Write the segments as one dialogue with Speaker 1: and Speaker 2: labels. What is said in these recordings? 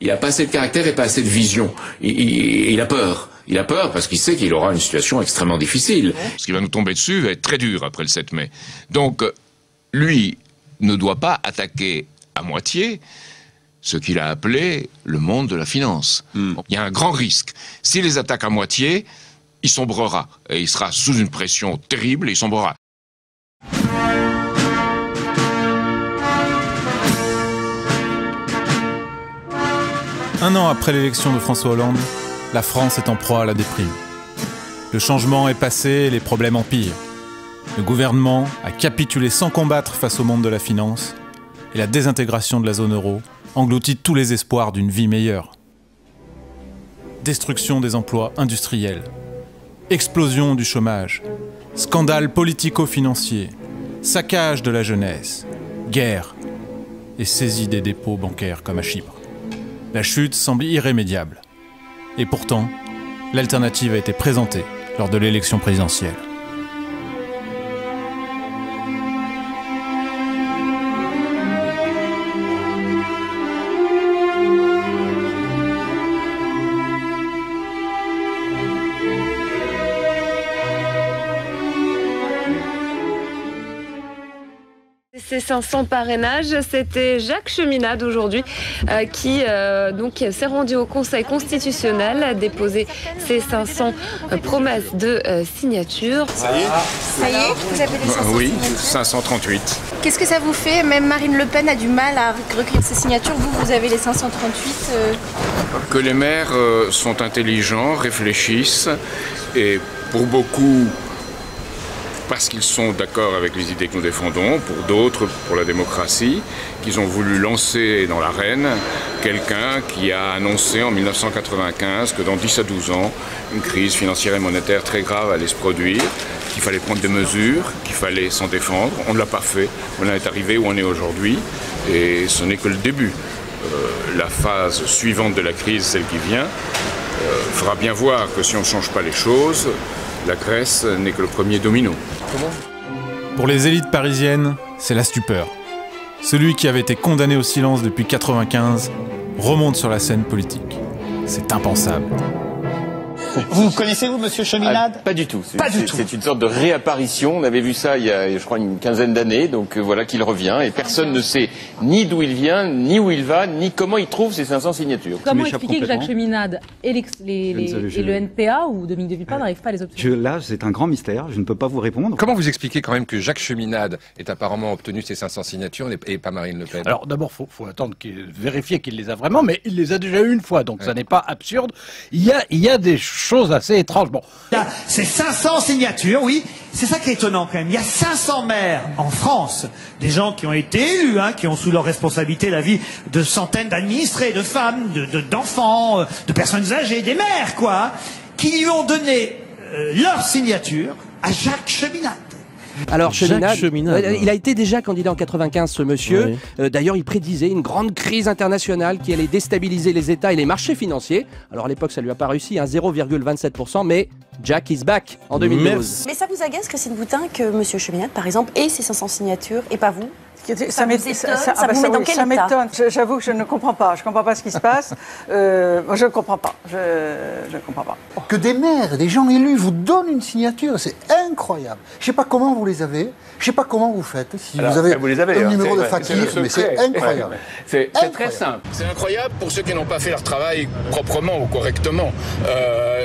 Speaker 1: Il n'a pas assez de caractère et pas assez de vision. Il a peur. Il a peur parce qu'il sait qu'il aura une situation extrêmement difficile.
Speaker 2: Ce qui va nous tomber dessus va être très dur après le 7 mai. Donc, lui ne doit pas attaquer à moitié ce qu'il a appelé le monde de la finance. Il y a un grand risque. S'il les attaque à moitié, il sombrera. Et il sera sous une pression terrible et il sombrera.
Speaker 3: Un an après l'élection de François Hollande, la France est en proie à la déprime. Le changement est passé et les problèmes empirent. Le gouvernement a capitulé sans combattre face au monde de la finance et la désintégration de la zone euro engloutit tous les espoirs d'une vie meilleure. Destruction des emplois industriels, explosion du chômage, scandale politico-financier, saccage de la jeunesse, guerre et saisie des dépôts bancaires comme à Chypre. La chute semble irrémédiable. Et pourtant, l'alternative a été présentée lors de l'élection présidentielle.
Speaker 4: Ces 500 parrainages, c'était Jacques Cheminade aujourd'hui qui s'est rendu au Conseil constitutionnel, a déposé ses 500 promesses de signature.
Speaker 5: Ça y est ?
Speaker 6: Ça y est, vous avez les 500
Speaker 2: Oui,
Speaker 6: signatures.
Speaker 2: 538.
Speaker 6: Qu'est-ce que ça vous fait? Même Marine Le Pen a du mal à recueillir ces signatures. Vous avez les 538.
Speaker 2: Que les maires sont intelligents, réfléchissent, et pour beaucoup, parce qu'ils sont d'accord avec les idées que nous défendons, pour d'autres, pour la démocratie, qu'ils ont voulu lancer dans l'arène quelqu'un qui a annoncé en 1995 que dans 10 à 12 ans, une crise financière et monétaire très grave allait se produire, qu'il fallait prendre des mesures, qu'il fallait s'en défendre. On ne l'a pas fait. On en est arrivé où on est aujourd'hui, et ce n'est que le début. La phase suivante de la crise, celle qui vient, fera bien voir que si on ne change pas les choses, la Grèce n'est que le premier domino.
Speaker 3: Pour les élites parisiennes, c'est la stupeur. Celui qui avait été condamné au silence depuis 1995 remonte sur la scène politique. C'est impensable.
Speaker 5: Vous connaissez-vous Monsieur Cheminade ?
Speaker 7: Pas du tout.
Speaker 5: Pas du tout.
Speaker 7: C'est une sorte de réapparition. On avait vu ça il y a, je crois, une quinzaine d'années. Donc voilà qu'il revient. Et personne ne sait ni d'où il vient, ni où il va, ni comment il trouve ces 500 signatures.
Speaker 8: Comment expliquer que Jacques Cheminade et le NPA ou Dominique de Villepin n'arrivent pas à les obtenir?
Speaker 9: Là, c'est un grand mystère. Je ne peux pas vous répondre.
Speaker 10: Comment vous expliquez quand même que Jacques Cheminade ait apparemment obtenu ces 500 signatures et pas Marine Le Pen?
Speaker 5: Alors d'abord, faut attendre vérifier qu'il les a vraiment, mais il les a déjà eu une fois, donc ça n'est pas absurde. Il y a des choses assez étranges. Bon,
Speaker 11: c'est 500 signatures, oui. C'est ça qui est étonnant quand même. Il y a 500 maires en France, des gens qui ont été élus, qui ont sous leur responsabilité la vie de centaines d'administrés, de femmes, d'enfants, de personnes âgées, des maires, quoi, qui lui ont donné leur signature à Jacques Cheminade.
Speaker 12: Alors Cheminade, il a été déjà candidat en 95, ce monsieur. Oui. D'ailleurs, il prédisait une grande crise internationale qui allait déstabiliser les États et les marchés financiers. Alors à l'époque, ça lui a pas réussi, 0,27%, mais Jack is back en 2012.
Speaker 6: Mais ça vous agace, Christine Boutin, que Monsieur Cheminade, par exemple, ait ses 500 signatures et pas vous? Ça m'étonne. Ça vous met dans quel état?
Speaker 13: Ça m'étonne. J'avoue que je ne comprends pas. Je ne comprends pas ce qui se passe. Je ne comprends pas. Je ne comprends pas.
Speaker 14: Que des maires, des gens élus vous donnent une signature, c'est incroyable. Je ne sais pas comment vous les avez. Je ne sais pas comment vous faites. Si
Speaker 7: alors,
Speaker 14: vous avez
Speaker 7: un
Speaker 14: numéro de fakir, mais c'est incroyable.
Speaker 7: C'est très simple.
Speaker 2: C'est incroyable pour ceux qui n'ont pas fait leur travail proprement ou correctement.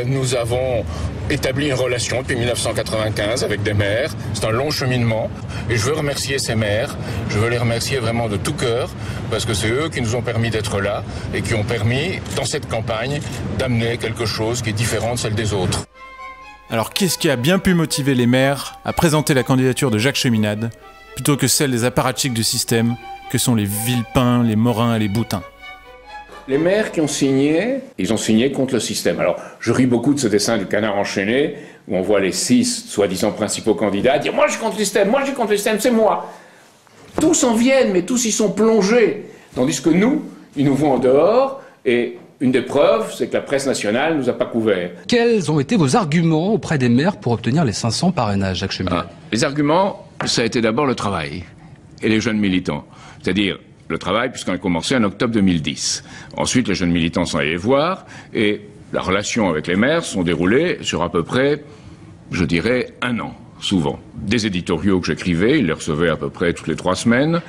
Speaker 2: Nous avons établi une relation depuis 1995 avec des maires. C'est un long cheminement. Et je veux remercier ces maires. Je veux les remercier vraiment de tout cœur, parce que c'est eux qui nous ont permis d'être là et qui ont permis, dans cette campagne, d'amener quelque chose qui est différent de celle des autres.
Speaker 3: Alors qu'est-ce qui a bien pu motiver les maires à présenter la candidature de Jacques Cheminade plutôt que celle des apparatchiks du système que sont les Villepin, les Morin et les Boutin?
Speaker 1: Les maires qui ont signé, ils ont signé contre le système. Alors, je ris beaucoup de ce dessin du canard enchaîné, où on voit les 6 soi-disant principaux candidats dire « Moi, je suis contre le système, moi, je suis contre le système, c'est moi !» Tous en viennent, mais tous y sont plongés. Tandis que nous, ils nous voient en dehors, et une des preuves, c'est que la presse nationale ne nous a pas couverts.
Speaker 15: Quels ont été vos arguments auprès des maires pour obtenir les 500 parrainages, Jacques Cheminade?
Speaker 1: Les arguments, ça a été d'abord le travail, et les jeunes militants. C'est-à-dire,
Speaker 2: le travail puisqu'on a commencé en octobre 2010. Ensuite, les jeunes militants sont allés voir et la relation avec les maires sont déroulées sur à peu près, je dirais, 1 an. Souvent. Des éditoriaux que j'écrivais, il les recevait à peu près toutes les 3 semaines,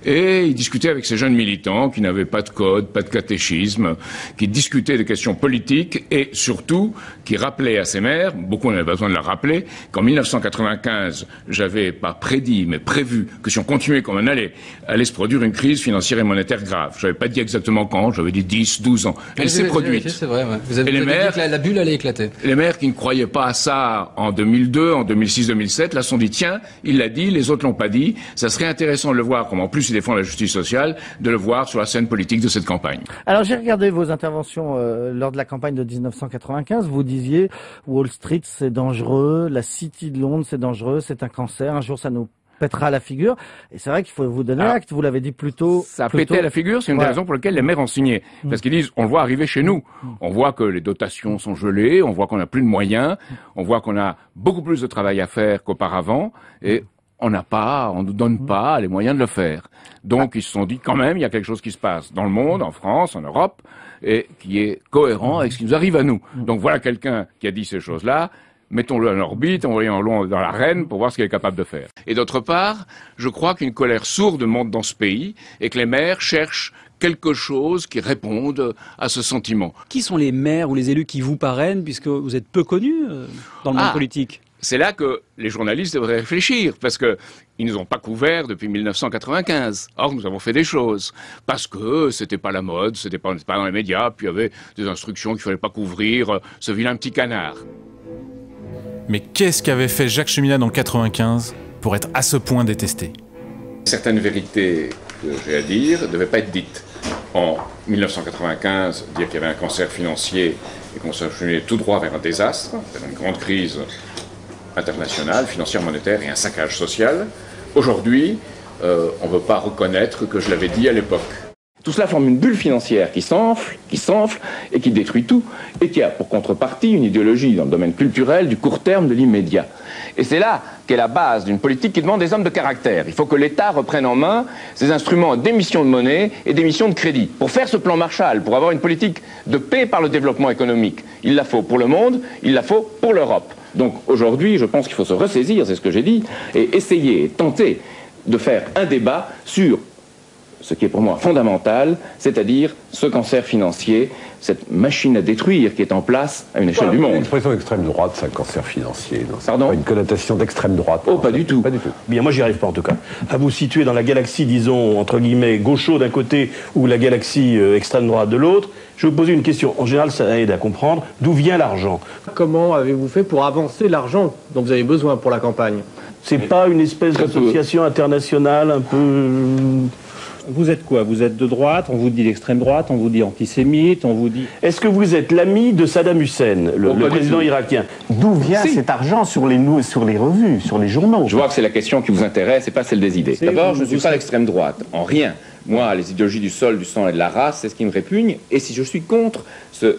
Speaker 2: et il discutait avec ces jeunes militants qui n'avaient pas de code, pas de catéchisme, qui discutaient des questions politiques et surtout qui rappelaient à ces maires, beaucoup on avait besoin de leur rappeler, qu'en 1995, j'avais pas prédit, mais prévu que si on continuait comme on allait se produire une crise financière et monétaire grave. J'avais pas dit exactement quand, j'avais dit 10, 12 ans. Elle s'est produite.
Speaker 15: C'est vrai, ouais. Vous avez dit que la bulle allait éclater.
Speaker 2: Les maires qui ne croyaient pas à ça en 2002, en 2006, 2007, là, se sont dit, tiens, il l'a dit, les autres l'ont pas dit, ça serait intéressant de le voir, comme en plus il défend la justice sociale, de le voir sur la scène politique de cette campagne.
Speaker 16: Alors j'ai regardé vos interventions lors de la campagne de 1995, vous disiez, Wall Street c'est dangereux, la City de Londres c'est dangereux, c'est un cancer, un jour ça nous pètera à la figure, et c'est vrai qu'il faut vous donner acte, vous l'avez dit plus tôt.
Speaker 2: Ça a pété à la figure, c'est une des raisons pour lesquelles les maires ont signé. Parce qu'ils disent, on le voit arriver chez nous. On voit que les dotations sont gelées, on voit qu'on n'a plus de moyens, on voit qu'on a beaucoup plus de travail à faire qu'auparavant, et on nous donne pas les moyens de le faire. Donc ils se sont dit, quand même, il y a quelque chose qui se passe dans le monde, en France, en Europe, et qui est cohérent avec ce qui nous arrive à nous. Donc voilà quelqu'un qui a dit ces choses-là. Mettons-le en orbite, envoyons-le dans l'arène pour voir ce qu'il est capable de faire. Et d'autre part, je crois qu'une colère sourde monte dans ce pays et que les maires cherchent quelque chose qui réponde à ce sentiment.
Speaker 17: Qui sont les maires ou les élus qui vous parrainent, puisque vous êtes peu connus dans le monde politique?
Speaker 2: C'est là que les journalistes devraient réfléchir, parce que ils nous ont pas couverts depuis 1995. Or, nous avons fait des choses. Parce que c'était pas la mode, on n'était pas dans les médias, puis il y avait des instructions qu'il fallait pas couvrir ce vilain petit canard.
Speaker 3: Mais qu'est-ce qu'avait fait Jacques Cheminade en 95 pour être à ce point détesté?
Speaker 1: Certaines vérités que j'ai à dire ne devaient pas être dites. En 1995, dire qu'il y avait un cancer financier et qu'on s'acheminait tout droit vers un désastre, vers une grande crise internationale, financière, monétaire et un saccage social. Aujourd'hui, on ne veut pas reconnaître que je l'avais dit à l'époque.
Speaker 7: Tout cela forme une bulle financière qui s'enfle et qui détruit tout, et qui a pour contrepartie une idéologie dans le domaine culturel du court terme, de l'immédiat. Et c'est là qu'est la base d'une politique qui demande des hommes de caractère. Il faut que l'État reprenne en main ses instruments d'émission de monnaie et d'émission de crédit. Pour faire ce plan Marshall, pour avoir une politique de paix par le développement économique, il la faut pour le monde, il la faut pour l'Europe. Donc aujourd'hui, je pense qu'il faut se ressaisir, c'est ce que j'ai dit, et essayer, tenter de faire un débat sur ce qui est pour moi fondamental, c'est-à-dire ce cancer financier, cette machine à détruire qui est en place à une échelle du monde.
Speaker 18: L'expression d'extrême droite, c'est un cancer financier.
Speaker 7: Pardon ?
Speaker 18: Pas une connotation d'extrême droite.
Speaker 7: Oh, pas du tout.
Speaker 18: Pas du tout.
Speaker 19: Bien, moi, j'y arrive pas en tout cas. À vous situer dans la galaxie, disons, entre guillemets, gaucho d'un côté ou la galaxie extrême droite de l'autre, je vais vous poser une question. En général, ça aide à comprendre d'où vient l'argent.
Speaker 20: Comment avez-vous fait pour avancer l'argent dont vous avez besoin pour la campagne ?
Speaker 19: C'est pas une espèce d'association internationale un peu...
Speaker 20: Vous êtes quoi? Vous êtes de droite, on vous dit d'extrême droite, on vous dit antisémite, on vous dit...
Speaker 19: Est-ce que vous êtes l'ami de Saddam Hussein, le président irakien?
Speaker 14: D'où vient cet argent sur les revues, sur les journaux?
Speaker 7: Je vois que c'est la question qui vous intéresse et pas celle des idées. D'abord, je ne suis pas l'extrême droite, en rien. Moi, les idéologies du sol, du sang et de la race, c'est ce qui me répugne. Et si je suis contre ce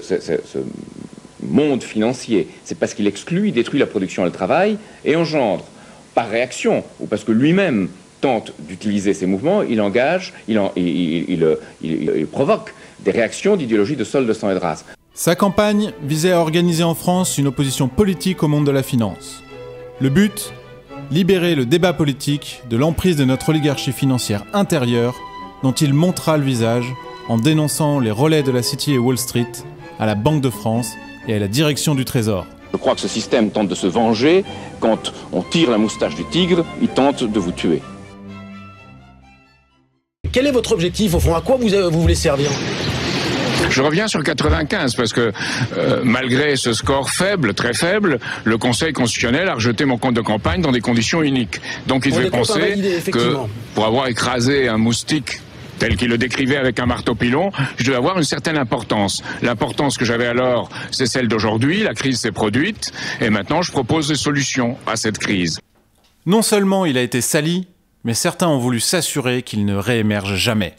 Speaker 7: monde financier, c'est parce qu'il exclut, il détruit la production et le travail et engendre, par réaction, ou parce que lui-même tente d'utiliser ces mouvements, il provoque des réactions d'idéologie de sol, de sang et de race.
Speaker 3: Sa campagne visait à organiser en France une opposition politique au monde de la finance. Le but ? Libérer le débat politique de l'emprise de notre oligarchie financière intérieure dont il montra le visage en dénonçant les relais de la City et Wall Street à la Banque de France et à la direction du Trésor.
Speaker 7: Je crois que ce système tente de se venger. Quand on tire la moustache du tigre, il tente de vous tuer.
Speaker 21: Quel est votre objectif, au fond? À quoi vous voulez servir?
Speaker 2: Je reviens sur 95 parce que malgré ce score faible, très faible, le Conseil constitutionnel a rejeté mon compte de campagne dans des conditions uniques. Donc il devait penser que pour avoir écrasé un moustique tel qu'il le décrivait avec un marteau pilon, je devais avoir une certaine importance. L'importance que j'avais alors, c'est celle d'aujourd'hui, la crise s'est produite, et maintenant je propose des solutions à cette crise.
Speaker 3: Non seulement il a été sali, mais certains ont voulu s'assurer qu'il ne réémerge jamais.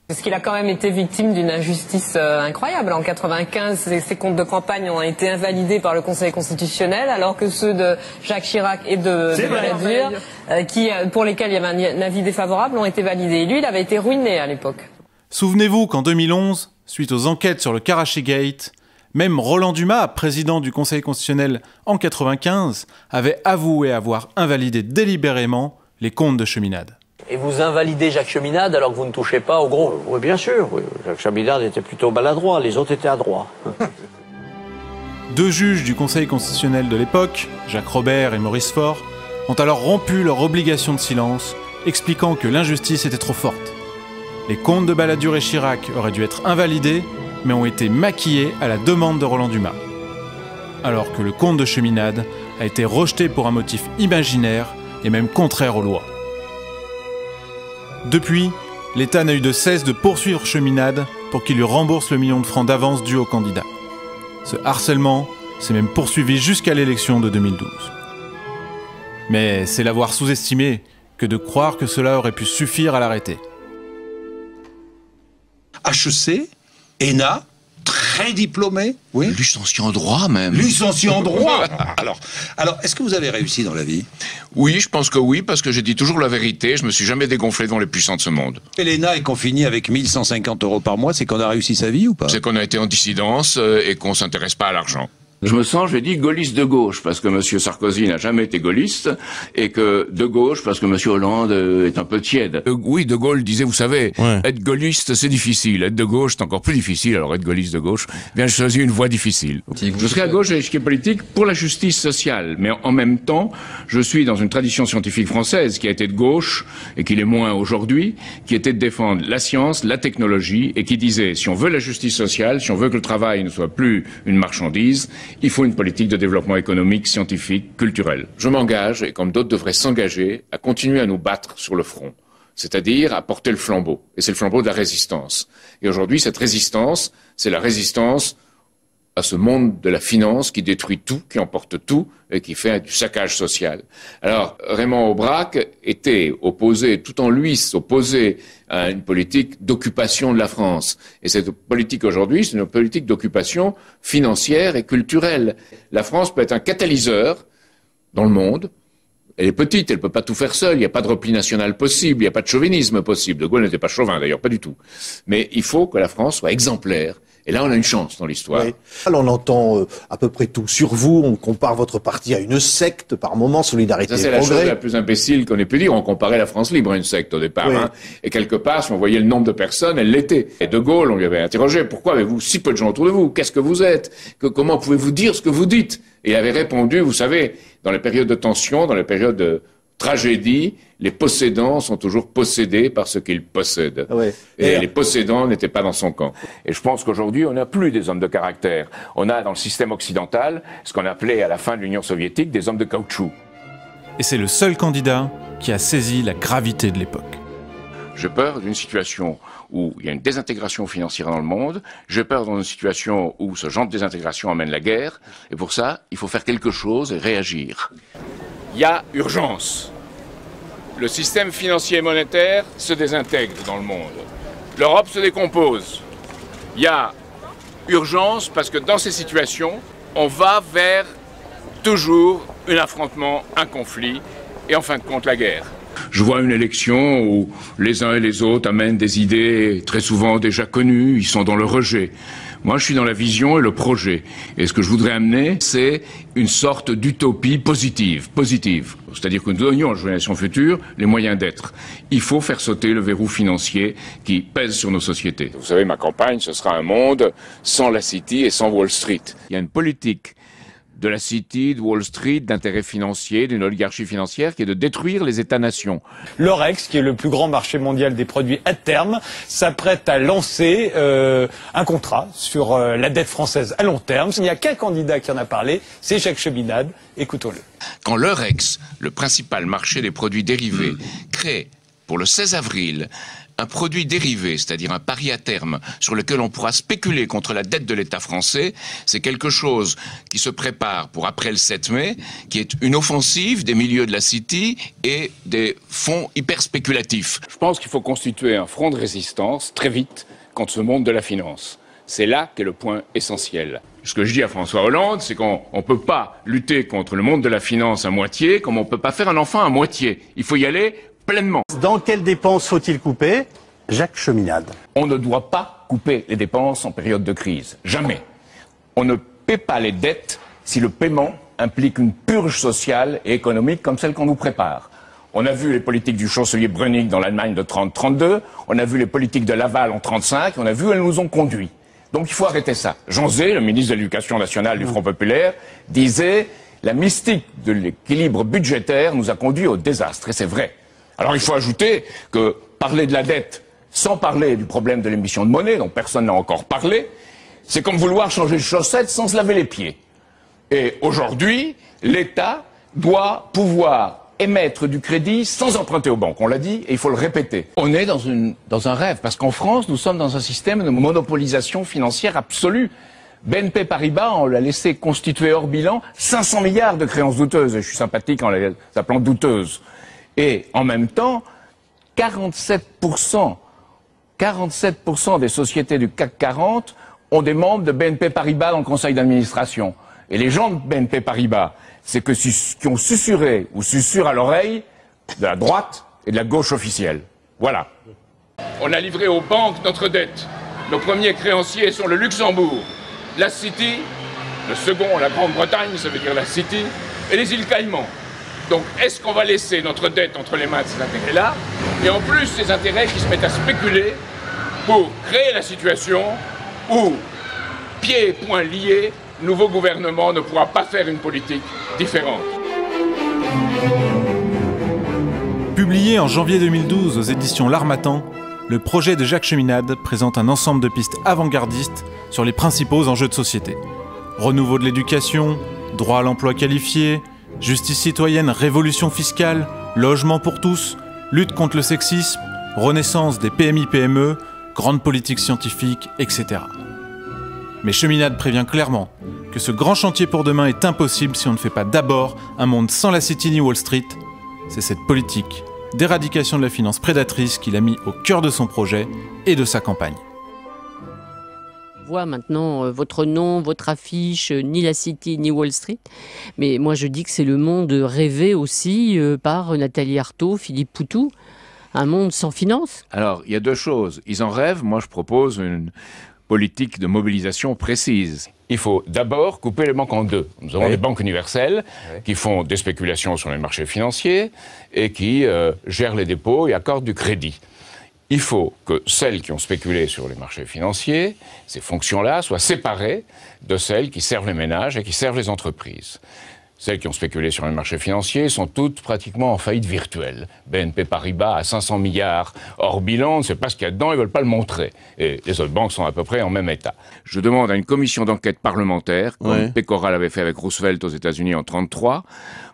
Speaker 4: Parce qu'il a quand même été victime d'une injustice incroyable. En 95, ses comptes de campagne ont été invalidés par le Conseil constitutionnel, alors que ceux de Jacques Chirac et de Balladur, pour lesquels il y avait un avis défavorable, ont été validés. Et lui, il avait été ruiné à l'époque.
Speaker 3: Souvenez-vous qu'en 2011, suite aux enquêtes sur le Karachigate, même Roland Dumas, président du Conseil constitutionnel en 95, avait avoué avoir invalidé délibérément les comptes de Cheminade.
Speaker 21: Et vous invalidez Jacques Cheminade alors que vous ne touchez pas au gros?
Speaker 22: Oui, bien sûr. Oui. Jacques Cheminade était plutôt maladroit, les autres étaient adroits.
Speaker 3: Deux juges du Conseil constitutionnel de l'époque, Jacques Robert et Maurice Faure, ont alors rompu leur obligation de silence, expliquant que l'injustice était trop forte. Les comptes de Balladur et Chirac auraient dû être invalidés, mais ont été maquillés à la demande de Roland Dumas. Alors que le compte de Cheminade a été rejeté pour un motif imaginaire et même contraire aux lois. Depuis, l'État n'a eu de cesse de poursuivre Cheminade pour qu'il lui rembourse le million de francs d'avance dû au candidat. Ce harcèlement s'est même poursuivi jusqu'à l'élection de 2012. Mais c'est l'avoir sous-estimé que de croire que cela aurait pu suffire à l'arrêter.
Speaker 23: HEC, ENA, très diplômé. Oui.
Speaker 2: Licencié en droit même.
Speaker 23: Licencié en droit. Alors, est-ce que vous avez réussi dans la vie?
Speaker 2: Oui, je pense que oui, parce que j'ai dit toujours la vérité. Je me suis jamais dégonflé devant les puissants de ce monde.
Speaker 23: Et l'ENA et qu'on finit avec 1150 € par mois, c'est qu'on a réussi sa vie ou pas?
Speaker 2: C'est qu'on a été en dissidence et qu'on s'intéresse pas à l'argent.
Speaker 1: Je me sens, je dis, gaulliste de gauche, parce que M. Sarkozy n'a jamais été gaulliste, et que de gauche, parce que M. Hollande est un peu tiède.
Speaker 2: Oui, De Gaulle disait, vous savez, être gaulliste, c'est difficile. Être de gauche, c'est encore plus difficile. Alors être gaulliste de gauche, bien, je choisis une voie difficile.
Speaker 1: Je serai à gauche de l'échiquier politique pour la justice sociale, mais en même temps, je suis dans une tradition scientifique française qui a été de gauche, et qui l'est moins aujourd'hui, qui était de défendre la science, la technologie, et qui disait, si on veut la justice sociale, si on veut que le travail ne soit plus une marchandise, il faut une politique de développement économique, scientifique, culturel. Je m'engage, et comme d'autres devraient s'engager, à continuer à nous battre sur le front, c'est-à-dire à porter le flambeau. Et c'est le flambeau de la résistance. Et aujourd'hui, cette résistance, c'est la résistance à ce monde de la finance qui détruit tout, qui emporte tout et qui fait du saccage social. Alors, Raymond Aubrac était opposé, tout en lui, s'opposait à une politique d'occupation de la France. Et cette politique aujourd'hui, c'est une politique d'occupation financière et culturelle. La France peut être un catalyseur dans le monde. Elle est petite, elle ne peut pas tout faire seule, il n'y a pas de repli national possible, il n'y a pas de chauvinisme possible. De Gaulle n'était pas chauvin d'ailleurs, pas du tout. Mais il faut que la France soit exemplaire. Et là, on a une chance dans l'histoire.
Speaker 21: Oui. Alors, on entend à peu près tout sur vous. On compare votre parti à une secte par moment, Solidarité et Progrès.
Speaker 1: Ça, c'est la chose la plus imbécile qu'on ait pu dire. On comparait la France libre à une secte au départ. Oui. Hein. Et quelque part, si on voyait le nombre de personnes, elle l'était. Et De Gaulle, on lui avait interrogé. Pourquoi avez-vous si peu de gens autour de vous? Qu'est-ce que vous êtes? Comment pouvez-vous dire ce que vous dites? Et il avait répondu, vous savez, dans les périodes de tension, dans les périodes de tragédie, les possédants sont toujours possédés par ce qu'ils possèdent. Oui. Et les possédants n'étaient pas dans son camp. Et je pense qu'aujourd'hui, on n'a plus des hommes de caractère. On a dans le système occidental ce qu'on appelait à la fin de l'Union soviétique des hommes de caoutchouc.
Speaker 3: Et c'est le seul candidat qui a saisi la gravité de l'époque.
Speaker 1: J'ai peur d'une situation où il y a une désintégration financière dans le monde. J'ai peur d'une situation où ce genre de désintégration amène la guerre. Et pour ça, il faut faire quelque chose et réagir. Il y a urgence. Le système financier et monétaire se désintègre dans le monde. L'Europe se décompose. Il y a urgence parce que dans ces situations, on va vers toujours un affrontement, un conflit et en fin de compte la guerre. Je vois une élection où les uns et les autres amènent des idées très souvent déjà connues, ils sont dans le rejet. Moi, je suis dans la vision et le projet. Et ce que je voudrais amener, c'est une sorte d'utopie positive. C'est-à-dire que nous donnions aux générations futures les moyens d'être. Il faut faire sauter le verrou financier qui pèse sur nos sociétés. Vous savez, ma campagne, ce sera un monde sans la City et sans Wall Street. Il y a une politique de la City, de Wall Street, d'intérêts financiers, d'une oligarchie financière qui est de détruire les États-nations.
Speaker 24: L'Orex, qui est le plus grand marché mondial des produits à terme, s'apprête à lancer un contrat sur la dette française à long terme. Il n'y a qu'un candidat qui en a parlé, c'est Jacques Cheminade. Écoutons-le.
Speaker 2: Quand l'Eurex, le principal marché des produits dérivés, crée pour le 16 avril
Speaker 23: un produit dérivé, c'est-à-dire un pari à terme, sur lequel on pourra spéculer contre la dette de l'État français, c'est quelque chose qui se prépare pour après le 7 mai, qui est une offensive des milieux de la City et des fonds hyper spéculatifs.
Speaker 1: Je pense qu'il faut constituer un front de résistance très vite contre ce monde de la finance. C'est là qu'est le point essentiel. Ce que je dis à François Hollande, c'est qu'on ne peut pas lutter contre le monde de la finance à moitié, comme on ne peut pas faire un enfant à moitié. Il faut y aller pleinement.
Speaker 5: Dans quelles dépenses faut-il couper? Jacques Cheminade.
Speaker 1: On ne doit pas couper les dépenses en période de crise. Jamais. On ne paie pas les dettes si le paiement implique une purge sociale et économique comme celle qu'on nous prépare. On a vu les politiques du chancelier Brüning dans l'Allemagne de 30-32, on a vu les politiques de Laval en 35, on a vu où elles nous ont conduits. Donc il faut arrêter ça. Jean Zay, le ministre de l'Éducation nationale du Front populaire, disait « La mystique de l'équilibre budgétaire nous a conduits au désastre ». Et c'est vrai. Alors il faut ajouter que parler de la dette sans parler du problème de l'émission de monnaie, dont personne n'a encore parlé, c'est comme vouloir changer de chaussettes sans se laver les pieds. Et aujourd'hui, l'État doit pouvoir émettre du crédit sans emprunter aux banques. On l'a dit et il faut le répéter. On est dans un rêve, parce qu'en France, nous sommes dans un système de monopolisation financière absolue. BNP Paribas, on l'a laissé constituer hors bilan 500 milliards de créances douteuses. Et je suis sympathique en les appelant douteuses. Et en même temps, 47% des sociétés du CAC 40 ont des membres de BNP Paribas dans le conseil d'administration. Et les gens de BNP Paribas, c'est que qui ont susurré ou susurrent à l'oreille de la droite et de la gauche officielle. Voilà. On a livré aux banques notre dette. Nos premiers créanciers sont le Luxembourg, la City, le second, la Grande-Bretagne, ça veut dire la City, et les îles Caïmans. Donc, est-ce qu'on va laisser notre dette entre les mains de ces intérêts-là, et en plus ces intérêts qui se mettent à spéculer pour créer la situation où, pieds et poings liés, le nouveau gouvernement ne pourra pas faire une politique différente.
Speaker 3: Publié en janvier 2012 aux éditions L'Harmattan, le projet de Jacques Cheminade présente un ensemble de pistes avant-gardistes sur les principaux enjeux de société. Renouveau de l'éducation, droit à l'emploi qualifié, justice citoyenne, révolution fiscale, logement pour tous, lutte contre le sexisme, renaissance des PMI-PME, grande politique scientifique, etc. Mais Cheminade prévient clairement que ce grand chantier pour demain est impossible si on ne fait pas d'abord un monde sans la City ni Wall Street. C'est cette politique d'éradication de la finance prédatrice qu'il a mis au cœur de son projet et de sa campagne.
Speaker 8: On voit maintenant votre nom, votre affiche, ni la City ni Wall Street. Mais moi je dis que c'est le monde rêvé aussi par Nathalie Arthaud, Philippe Poutou. Un monde sans finance.
Speaker 1: Alors, il y a deux choses. Ils en rêvent, moi je propose une politique de mobilisation précise. Il faut d'abord couper les banques en deux. Nous avons des banques universelles qui font des spéculations sur les marchés financiers et qui gèrent les dépôts et accordent du crédit. Il faut que celles qui ont spéculé sur les marchés financiers, ces fonctions-là, soient séparées de celles qui servent les ménages et qui servent les entreprises. Celles qui ont spéculé sur les marchés financiers sont toutes pratiquement en faillite virtuelle. BNP Paribas a 500 milliards hors bilan, on ne sait pas ce qu'il y a dedans, ils ne veulent pas le montrer. Et les autres banques sont à peu près en même état. Je demande à une commission d'enquête parlementaire, comme Pécora l'avait fait avec Roosevelt aux États-Unis en 1933,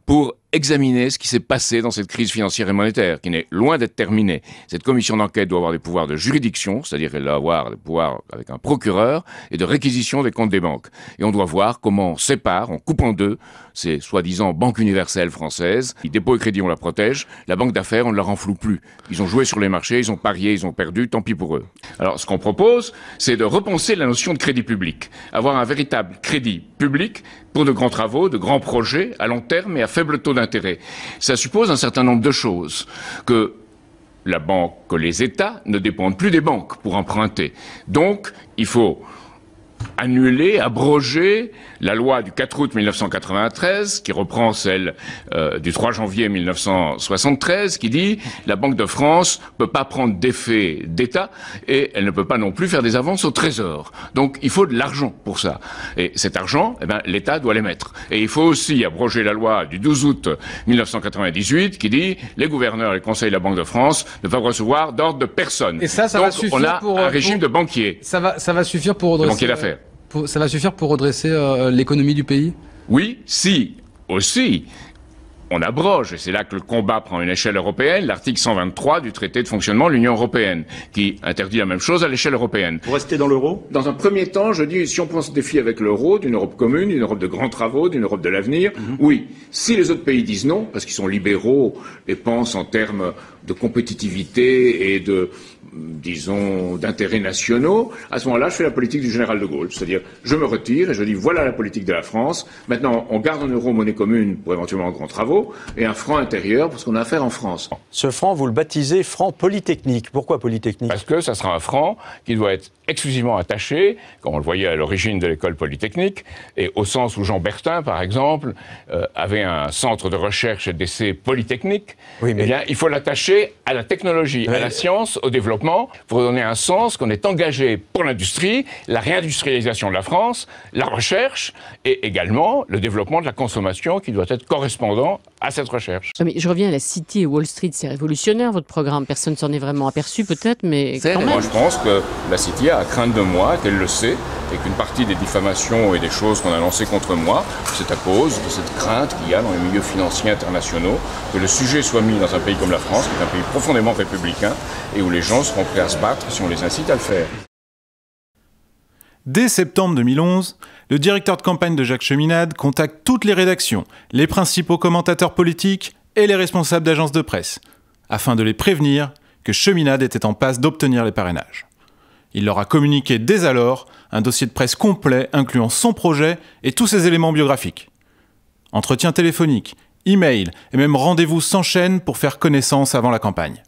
Speaker 1: pour examiner ce qui s'est passé dans cette crise financière et monétaire, qui n'est loin d'être terminée. Cette commission d'enquête doit avoir des pouvoirs de juridiction, c'est-à-dire qu'elle doit avoir des pouvoirs avec un procureur, et de réquisition des comptes des banques. Et on doit voir comment on sépare, on coupe en deux, ces soi-disant banques universelles françaises. Les dépôts et crédits, on la protège. La banque d'affaires, on ne la renfloue plus. Ils ont joué sur les marchés, ils ont parié, ils ont perdu, tant pis pour eux. Alors, ce qu'on propose, c'est de repenser la notion de crédit public. Avoir un véritable crédit public pour de grands travaux, de grands projets, à long terme et à faible taux d'intérêt. Ça suppose un certain nombre de choses. Que les États ne dépendent plus des banques pour emprunter. Donc, il faut annuler, abroger la loi du 4 août 1993, qui reprend celle du 3 janvier 1973, qui dit la Banque de France ne peut pas prendre d'effet d'État et elle ne peut pas non plus faire des avances au Trésor. Donc il faut de l'argent pour ça. Et cet argent, l'État doit l'émettre. Et il faut aussi abroger la loi du 12 août 1998, qui dit les gouverneurs et les conseils de la Banque de France ne peuvent recevoir d'ordre de personne.
Speaker 15: Et ça
Speaker 1: donc,
Speaker 15: va suffire
Speaker 1: on a un régime de banquiers.
Speaker 15: Ça va suffire pour redresser...
Speaker 1: banquiers d'affaires.
Speaker 15: Ça va suffire pour redresser l'économie du pays?
Speaker 1: Oui, si, aussi.
Speaker 23: on abroge, et c'est là que le combat prend une échelle européenne, l'article 123 du traité de fonctionnement de l'Union européenne, qui interdit la même chose à l'échelle européenne.
Speaker 19: Vous restez dans l'euro?
Speaker 23: Dans un premier temps, je dis, si on prend ce défi avec l'euro, d'une Europe commune, d'une Europe de grands travaux, d'une Europe de l'avenir, oui. Si les autres pays disent non, parce qu'ils sont libéraux et pensent en termes de compétitivité et de, disons, d'intérêts nationaux, à ce moment-là, je fais la politique du général de Gaulle. C'est-à-dire, je me retire et je dis, voilà la politique de la France. Maintenant, on garde un euro monnaie commune pour éventuellement grands travaux et un franc intérieur pour ce qu'on a à faire en France.
Speaker 9: Ce franc, vous le baptisez franc polytechnique. Pourquoi polytechnique?
Speaker 2: Parce que ça sera un franc qui doit être exclusivement attaché, comme on le voyait à l'origine de l'école polytechnique, et au sens où Jean Bertin, par exemple, avait un centre de recherche et d'essai polytechnique, oui, mais... eh bien, il faut l'attacher à la technologie, à la science, au développement, pour donner un sens qu'on est engagé pour l'industrie, la réindustrialisation de la France, la recherche, et également le développement de la consommation qui doit être correspondant à cette recherche.
Speaker 8: Mais je reviens à la City et Wall Street, c'est révolutionnaire votre programme, personne ne s'en est vraiment aperçu peut-être, mais quand même.
Speaker 2: Moi je pense que la City a à craindre de moi, qu'elle le sait, et qu'une partie des diffamations et des choses qu'on a lancées contre moi, c'est à cause de cette crainte qu'il y a dans les milieux financiers internationaux, que le sujet soit mis dans un pays comme la France, qui est un pays profondément républicain, et où les gens seront prêts à se battre si on les incite à le faire.
Speaker 3: Dès septembre 2011, le directeur de campagne de Jacques Cheminade contacte toutes les rédactions, les principaux commentateurs politiques et les responsables d'agences de presse, afin de les prévenir que Cheminade était en passe d'obtenir les parrainages. Il leur a communiqué dès alors un dossier de presse complet incluant son projet et tous ses éléments biographiques. Entretiens téléphoniques, e-mails et même rendez-vous s'enchaînent pour faire connaissance avant la campagne.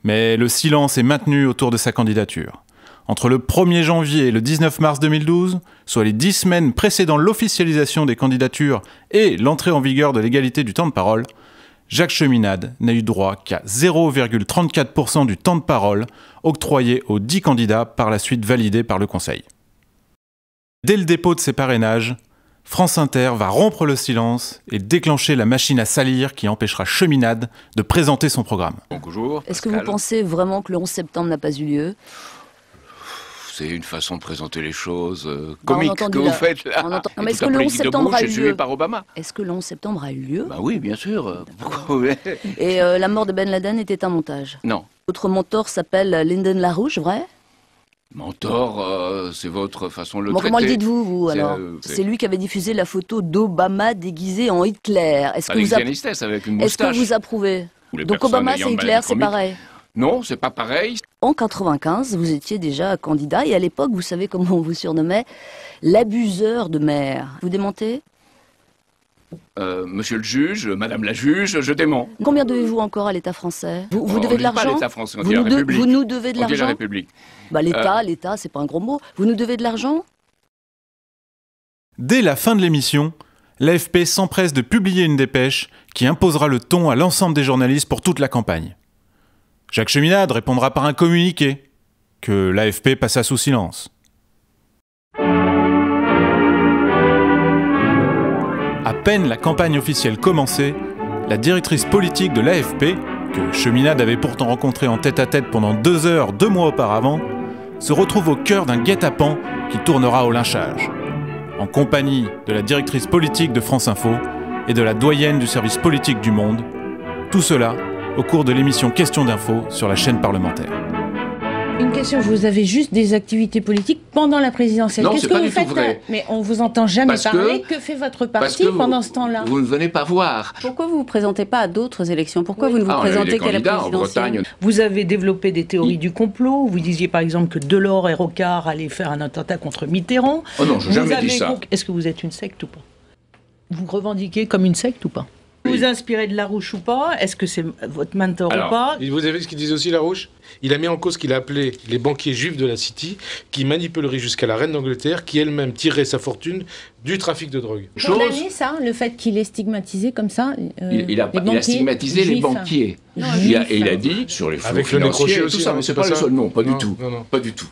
Speaker 3: Mais le silence est maintenu autour de sa candidature. Entre le 1er janvier et le 19 mars 2012, soit les 10 semaines précédant l'officialisation des candidatures et l'entrée en vigueur de l'égalité du temps de parole, Jacques Cheminade n'a eu droit qu'à 0,34% du temps de parole octroyé aux 10 candidats par la suite validé par le Conseil. Dès le dépôt de ces parrainages, France Inter va rompre le silence et déclencher la machine à salir qui empêchera Cheminade de présenter son programme.
Speaker 2: Bonjour.
Speaker 10: Est-ce que vous pensez vraiment que le 11 septembre n'a pas eu lieu ?
Speaker 23: C'est une façon de présenter les choses comiques que vous faites là.
Speaker 10: Non, mais est-ce que le 11 septembre a eu lieu
Speaker 23: par Obama.
Speaker 10: Est-ce que le 11 septembre a eu lieu?
Speaker 23: Bah oui, bien sûr.
Speaker 10: Et la mort de Ben Laden était un montage?
Speaker 23: Non.
Speaker 10: Votre mentor s'appelle Lyndon LaRouche, vrai?
Speaker 23: Mentor, c'est votre façon de le traiter.
Speaker 10: Comment le dites-vous, vous, alors? C'est lui qui avait diffusé la photo d'Obama déguisé en Hitler. Est-ce que vous
Speaker 23: avec une moustache.
Speaker 10: Est-ce que vous approuvez? Donc Obama, c'est Hitler, c'est pareil?
Speaker 23: Non, c'est pas pareil.
Speaker 10: En 95, vous étiez déjà candidat et à l'époque, vous savez comment on vous surnommait? L'abuseur de maire. Vous démentez?
Speaker 23: Monsieur le juge, madame la juge, je dément.
Speaker 10: Combien devez-vous encore à l'État français? Vous devez de l'argent?
Speaker 23: Pas l'État français, on dit la République.
Speaker 10: Vous nous devez de l'argent?
Speaker 23: On dit la République.
Speaker 10: Bah, l'État, c'est pas un gros mot. Vous nous devez de l'argent?
Speaker 3: Dès la fin de l'émission, l'AFP s'empresse de publier une dépêche qui imposera le ton à l'ensemble des journalistes pour toute la campagne. Jacques Cheminade répondra par un communiqué, que l'AFP passa sous silence. À peine la campagne officielle commencée, la directrice politique de l'AFP, que Cheminade avait pourtant rencontrée en tête-à-tête pendant 2 heures 2 mois auparavant, se retrouve au cœur d'un guet-apens qui tournera au lynchage, en compagnie de la directrice politique de France Info et de la doyenne du service politique du Monde, tout cela au cours de l'émission Question d'info sur la chaîne parlementaire.
Speaker 11: Une question, vous avez juste des activités politiques pendant la présidentielle.
Speaker 23: Qu'est-ce que vous faites
Speaker 11: vrai. Mais on vous entend jamais parler. Que fait votre parti pendant ce temps-là?
Speaker 23: Vous ne venez pas voir.
Speaker 10: Pourquoi vous vous présentez pas à d'autres élections? Pourquoi vous ne vous présentez qu'à la présidentielle?
Speaker 11: Vous avez développé des théories du complot. Vous disiez par exemple que Delors et Rocard allaient faire un attentat contre Mitterrand.
Speaker 23: Oh non, je n'ai jamais dit ça.
Speaker 11: Est-ce que vous êtes une secte ou pas? Vous revendiquez comme une secte ou pas? Vous vous inspirez de Larouche ou pas? Est-ce que c'est votre mentor ou pas?
Speaker 12: Vous avez ce qu'il disait aussi Larouche? Il a mis en cause ce qu'il a appelé les banquiers juifs de la City, qui manipuleraient jusqu'à la reine d'Angleterre, qui elle-même tirerait sa fortune du trafic de drogue.
Speaker 11: Condamné ça, le fait qu'il ait stigmatisé comme ça
Speaker 23: il a stigmatisé les banquiers. Il a dit sur les fonds financiers et tout ça, mais c'est pas le seul. Non, pas du tout. Pas du tout.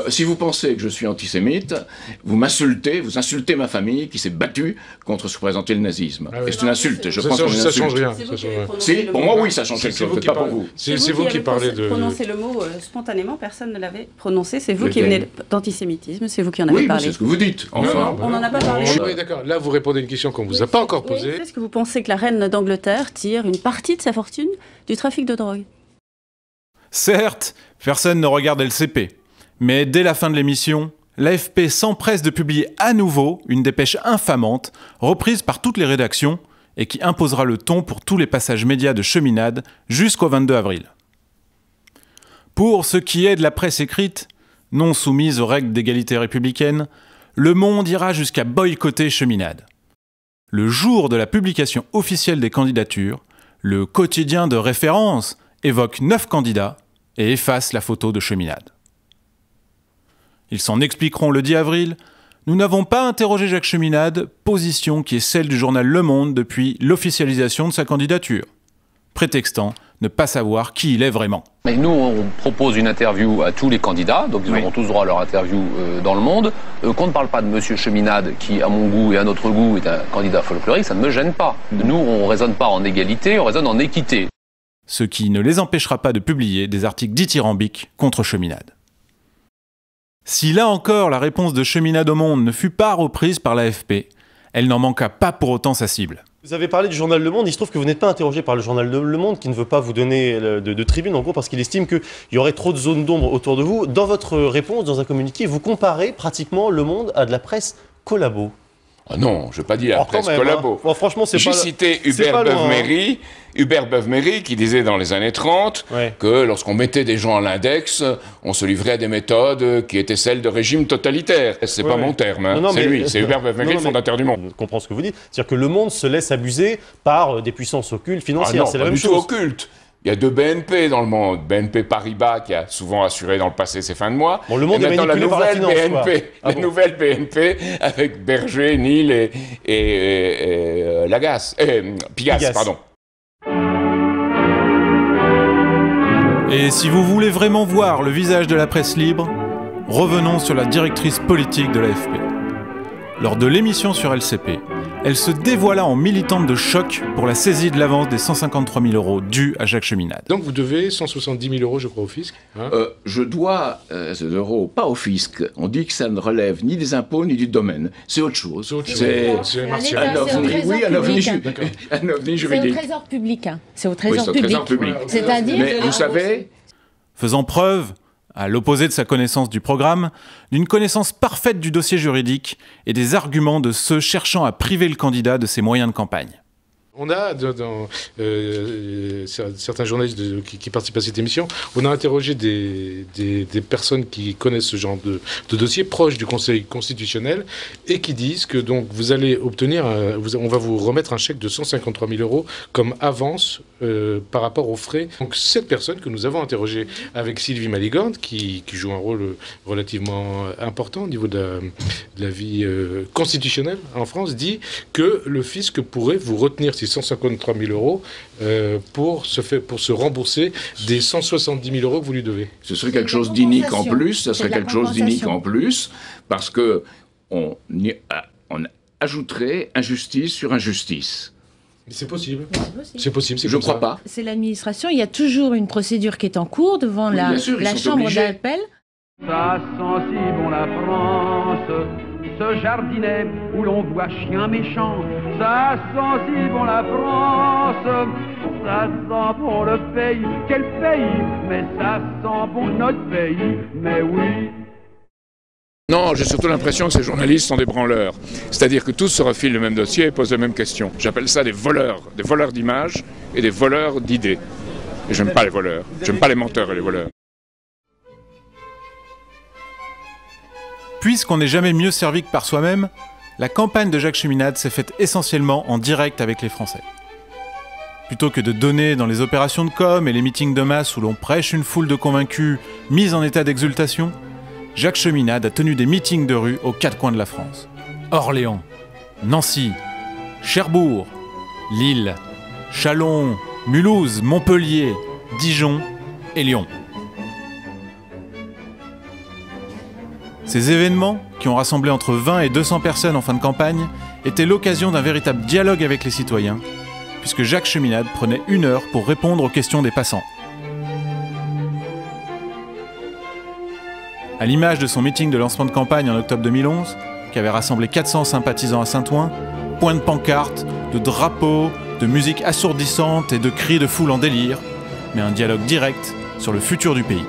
Speaker 23: Si vous pensez que je suis antisémite, vous insultez ma famille qui s'est battue contre ce que représentait le nazisme. Ah oui. Et c'est une insulte. Je pense que
Speaker 12: ça change rien.
Speaker 23: Si, pour moi, oui, ça change quelque chose, peut-être pas pour vous.
Speaker 6: C'est vous qui parlez de... prononcer le mot spontanément, personne ne l'avait prononcé. C'est vous qui venez d'antisémitisme, c'est vous qui en avez parlé.
Speaker 23: Oui, c'est ce que vous dites. Enfin,
Speaker 6: on n'en a pas parlé.
Speaker 12: Oui, d'accord. Là, vous répondez à une question qu'on ne vous a pas encore posée.
Speaker 6: Est-ce que vous pensez que la reine d'Angleterre tire une partie de sa fortune du trafic de drogue?
Speaker 3: Certes, personne ne regarde LCP. Mais dès la fin de l'émission, l'AFP s'empresse de publier à nouveau une dépêche infamante, reprise par toutes les rédactions, et qui imposera le ton pour tous les passages médias de Cheminade jusqu'au 22 avril. Pour ce qui est de la presse écrite, non soumise aux règles d'égalité républicaine, Le Monde ira jusqu'à boycotter Cheminade. Le jour de la publication officielle des candidatures, le quotidien de référence évoque 9 candidats et efface la photo de Cheminade. Ils s'en expliqueront le 10 avril. Nous n'avons pas interrogé Jacques Cheminade, position qui est celle du journal Le Monde depuis l'officialisation de sa candidature, prétextant ne pas savoir qui il est vraiment.
Speaker 13: Mais nous, on propose une interview à tous les candidats, donc ils auront tous droit à leur interview dans Le Monde. Qu'on ne parle pas de Monsieur Cheminade, qui, à mon goût et à notre goût, est un candidat folklorique, ça ne me gêne pas. Nous, on ne raisonne pas en égalité, on raisonne en équité.
Speaker 3: Ce qui ne les empêchera pas de publier des articles dithyrambiques contre Cheminade. Si là encore la réponse de Cheminade au Monde ne fut pas reprise par l'AFP, elle n'en manqua pas pour autant sa cible.
Speaker 16: Vous avez parlé du journal Le Monde, il se trouve que vous n'êtes pas interrogé par le journal Le Monde qui ne veut pas vous donner de tribune, en gros parce qu'il estime qu'il y aurait trop de zones d'ombre autour de vous. Dans votre réponse, dans un communiqué, vous comparez pratiquement Le Monde à de la presse collabo.
Speaker 23: Ah non, je n'ai pas dit la presse collabo.
Speaker 16: Bon, franchement, c'est pas...
Speaker 23: J'ai cité Hubert Beuve-Méry qui disait dans les années 30 que lorsqu'on mettait des gens à l'index, on se livrait à des méthodes qui étaient celles de régime totalitaire. C'est pas mon terme, hein. C'est lui, c'est Hubert Beuve-Méry, le fondateur du Monde.
Speaker 16: Je comprends ce que vous dites. C'est-à-dire que le monde se laisse abuser par des puissances occultes financières.
Speaker 23: C'est la même chose. Occulte. Il y a 2 BNP dans le monde. BNP Paribas qui a souvent assuré dans le passé ses fins de mois.
Speaker 16: Bon, le monde est manipulé par la finance,
Speaker 23: BNP, la nouvelle BNP avec Berger, Neal et Pigasse, pardon.
Speaker 3: Et si vous voulez vraiment voir le visage de la presse libre, revenons sur la directrice politique de l'AFP. Lors de l'émission sur LCP, elle se dévoila en militante de choc pour la saisie de l'avance des 153 000 € dus à Jacques Cheminade.
Speaker 12: Donc vous devez 170 000 €, je crois, au fisc, hein.
Speaker 23: Je dois ces euros, pas au fisc. On dit que ça ne relève ni des impôts ni du domaine. C'est autre chose.
Speaker 12: C'est
Speaker 23: un ovni juridique.
Speaker 11: C'est au trésor public. Hein. C'est au trésor public. C'est-à-dire...
Speaker 23: Mais vous savez...
Speaker 3: Faisant preuve, à l'opposé de sa connaissance du programme, d'une connaissance parfaite du dossier juridique et des arguments de ceux cherchant à priver le candidat de ses moyens de campagne.
Speaker 12: On a, certains journalistes qui participent à cette émission, on a interrogé des personnes qui connaissent ce genre de dossier, proches du Conseil constitutionnel, et qui disent que donc vous allez obtenir, on va vous remettre un chèque de 153 000 € comme avance par rapport aux frais. Donc cette personne que nous avons interrogée avec Sylvie Maligrand, qui joue un rôle relativement important au niveau de la vie constitutionnelle en France, dit que le fisc pourrait vous retenir ces 153 000 € pour se rembourser des 170 000 € que vous lui devez.
Speaker 23: Ce serait quelque chose d'inique en plus, parce que on ajouterait injustice sur injustice.
Speaker 12: Mais c'est possible. C'est possible.
Speaker 23: Je ne crois pas.
Speaker 11: C'est l'administration. Il y a toujours une procédure qui est en cours devant la chambre d'appel.
Speaker 17: Ça sent si bon la France, ce jardinet où l'on voit chien méchant. Ça sent si bon la France, ça sent bon le pays. Quel pays? Mais ça sent bon notre pays, mais oui.
Speaker 1: Non, j'ai surtout l'impression que ces journalistes sont des branleurs. C'est-à-dire que tous se refilent le même dossier et posent les mêmes questions. J'appelle ça des voleurs d'images et des voleurs d'idées. Et j'aime pas les voleurs, j'aime pas les menteurs et les voleurs.
Speaker 3: Puisqu'on n'est jamais mieux servi que par soi-même, la campagne de Jacques Cheminade s'est faite essentiellement en direct avec les Français. Plutôt que de donner dans les opérations de com et les meetings de masse où l'on prêche une foule de convaincus mise en état d'exultation, Jacques Cheminade a tenu des meetings de rue aux 4 coins de la France. Orléans, Nancy, Cherbourg, Lille, Châlons, Mulhouse, Montpellier, Dijon et Lyon. Ces événements, qui ont rassemblé entre 20 et 200 personnes en fin de campagne, étaient l'occasion d'un véritable dialogue avec les citoyens, puisque Jacques Cheminade prenait 1 heure pour répondre aux questions des passants. À l'image de son meeting de lancement de campagne en octobre 2011, qui avait rassemblé 400 sympathisants à Saint-Ouen, point de pancartes, de drapeaux, de musique assourdissante et de cris de foule en délire, mais un dialogue direct sur le futur du pays.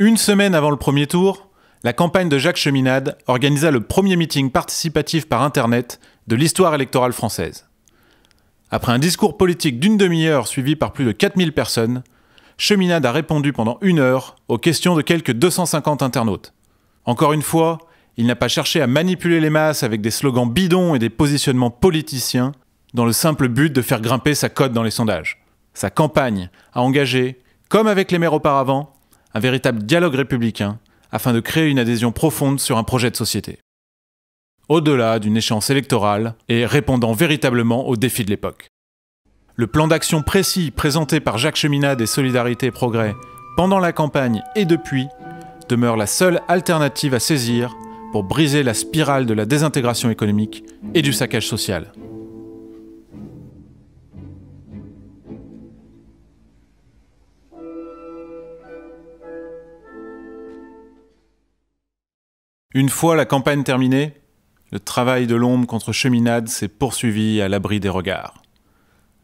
Speaker 3: Une semaine avant le premier tour, la campagne de Jacques Cheminade organisa le premier meeting participatif par Internet de l'histoire électorale française. Après un discours politique d'1 demi-heure suivi par plus de 4000 personnes, Cheminade a répondu pendant 1 heure aux questions de quelques 250 internautes. Encore une fois, il n'a pas cherché à manipuler les masses avec des slogans bidons et des positionnements politiciens dans le simple but de faire grimper sa cote dans les sondages. Sa campagne a engagé, comme avec les maires auparavant, un véritable dialogue républicain afin de créer une adhésion profonde sur un projet de société. Au-delà d'une échéance électorale et répondant véritablement aux défis de l'époque. Le plan d'action précis présenté par Jacques Cheminade et Solidarité et Progrès pendant la campagne et depuis demeure la seule alternative à saisir pour briser la spirale de la désintégration économique et du saccage social. Une fois la campagne terminée, le travail de l'ombre contre Cheminade s'est poursuivi à l'abri des regards.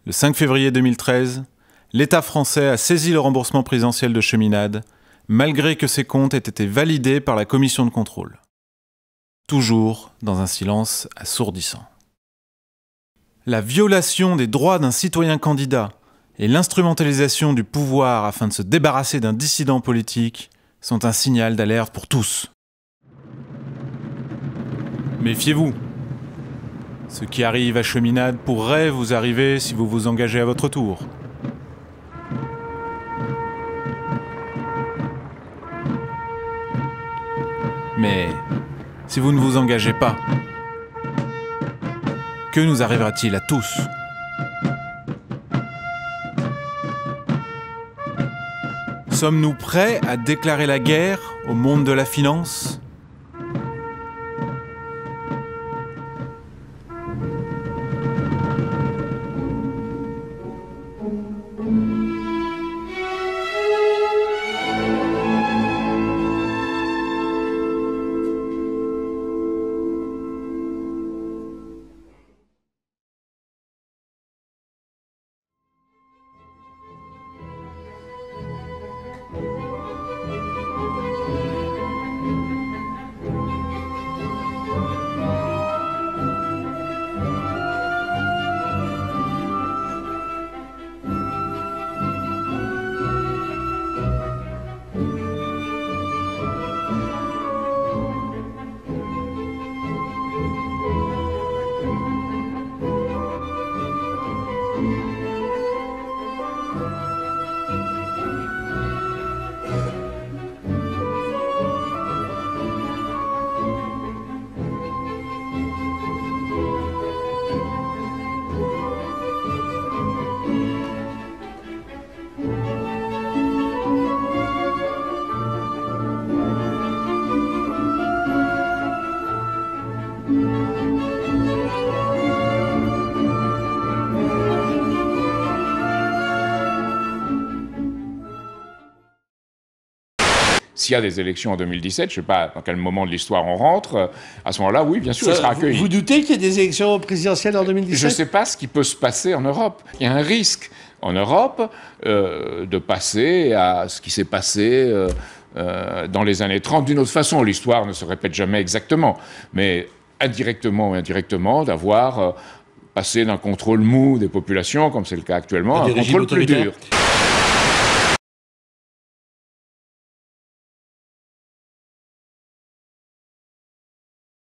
Speaker 3: Le 5 février 2013, l'État français a saisi le remboursement présidentiel de Cheminade, malgré que ses comptes aient été validés par la commission de contrôle. Toujours dans un silence assourdissant. La violation des droits d'un citoyen candidat et l'instrumentalisation du pouvoir afin de se débarrasser d'un dissident politique sont un signal d'alerte pour tous. Méfiez-vous. Ce qui arrive à Cheminade pourrait vous arriver si vous vous engagez à votre tour. Mais si vous ne vous engagez pas, que nous arrivera-t-il à tous ? Sommes-nous prêts à déclarer la guerre au monde de la finance ?
Speaker 1: S'il y a des élections en 2017, je ne sais pas dans quel moment de l'histoire on rentre, à ce moment-là, oui, bien sûr, il sera accueilli.
Speaker 7: Vous doutez qu'il y ait des élections présidentielles en 2017 ?
Speaker 1: Je ne sais pas ce qui peut se passer en Europe. Il y a un risque en Europe de passer à ce qui s'est passé dans les années 30 d'une autre façon. L'histoire ne se répète jamais exactement, mais indirectement ou indirectement, d'avoir passé d'un contrôle mou des populations, comme c'est le cas actuellement, à un contrôle plus dur.